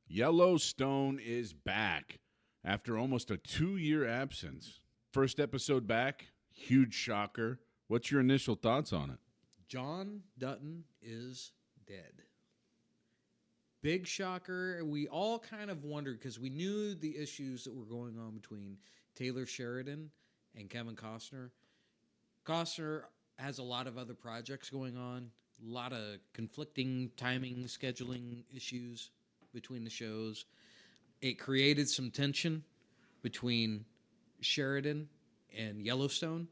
Yellowstone is back after almost a 2-year absence. First episode back, huge shocker. What's your initial thoughts on it? John Dutton is dead. Big shocker. We all kind of wondered because we knew the issues that were going on between Taylor Sheridan and Kevin Costner. Costner has a lot of other projects going on, a lot of conflicting timing, scheduling issues between the shows. It created some tension between Sheridan and Yellowstone.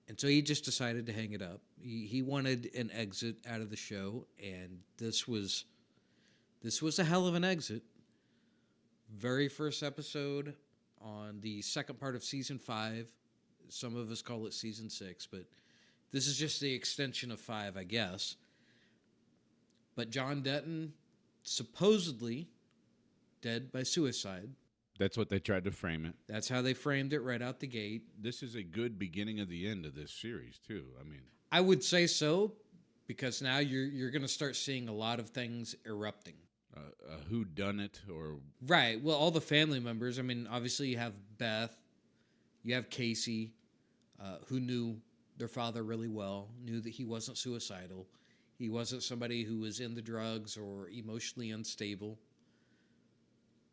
And so he just decided to hang it up. He wanted an exit out of the show, and this was a hell of an exit. Very first episode on the second part of season 5. Some of us call it season 6, but this is just the extension of 5, I guess. But John Dutton supposedly dead by suicide. That's what they tried to frame it. That's how they framed it right out the gate. This is a good beginning of the end of this series, too. I would say so, because now you're going to start seeing a lot of things erupting. A whodunit or... Right. Well, all the family members. Obviously you have Beth. You have Casey, who knew their father really well, knew that he wasn't suicidal. He wasn't somebody who was in the drugs or emotionally unstable.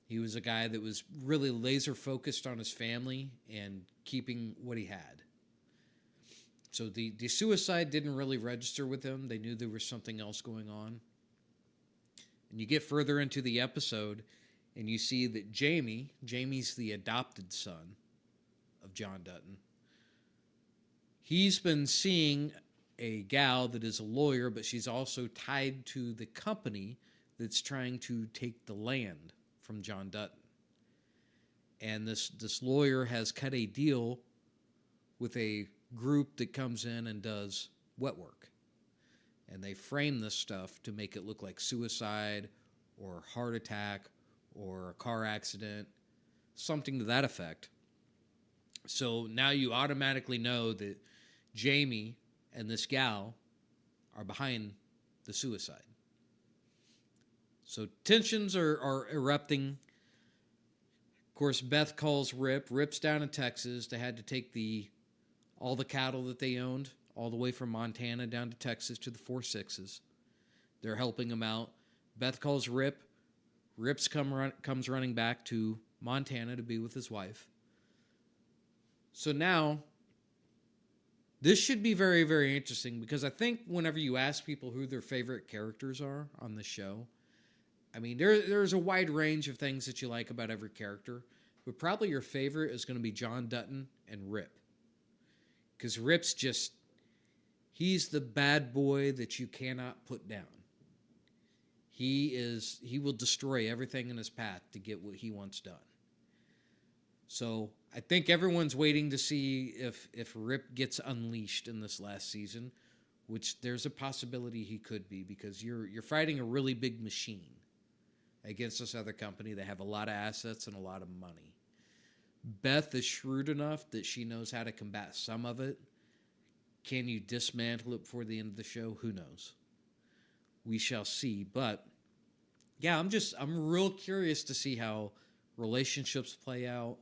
He was a guy that was really laser focused on his family and keeping what he had. So the suicide didn't really register with him. They knew there was something else going on. And you get further into the episode and you see that Jamie's the adopted son of John Dutton. He's been seeing a gal that is a lawyer, but she's also tied to the company that's trying to take the land from John Dutton. And this lawyer has cut a deal with a group that comes in and does wet work. And they frame this stuff to make it look like suicide or heart attack or a car accident, something to that effect. So now you automatically know that Jamie and this gal are behind the suicide. So tensions are erupting. Of course, Beth calls Rip. Rip's down in Texas. They had to take all the cattle that they owned all the way from Montana down to Texas to the 4.6s. They're helping him out. Beth calls Rip. Rip comes running back to Montana to be with his wife. So now, this should be very, very interesting because I think whenever you ask people who their favorite characters are on the show, there's a wide range of things that you like about every character, but probably your favorite is going to be John Dutton and Rip. Because Rip's he's the bad boy that you cannot put down. He will destroy everything in his path to get what he wants done. So I think everyone's waiting to see if Rip gets unleashed in this last season, which there's a possibility he could be because you're fighting a really big machine against this other company. They have a lot of assets and a lot of money. Beth is shrewd enough that she knows how to combat some of it. Can you dismantle it before the end of the show? Who knows? We shall see. But yeah, I'm real curious to see how relationships play out,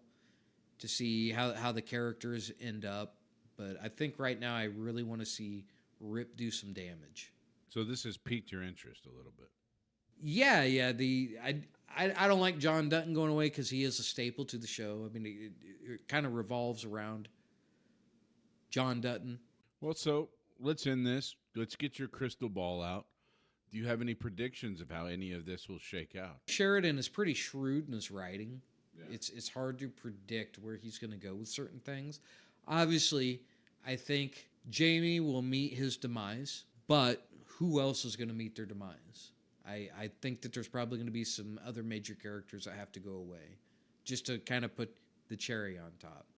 to see how the characters end up. But I think right now I really want to see Rip do some damage. So this has piqued your interest a little bit. Yeah. I don't like John Dutton going away because he is a staple to the show. It kind of revolves around John Dutton. Well, so let's end this. Let's get your crystal ball out. Do you have any predictions of how any of this will shake out? Sheridan is pretty shrewd in his writing. Yeah. It's hard to predict where he's going to go with certain things. Obviously, I think Jamie will meet his demise, but who else is going to meet their demise? I think that there's probably going to be some other major characters that have to go away just to kind of put the cherry on top.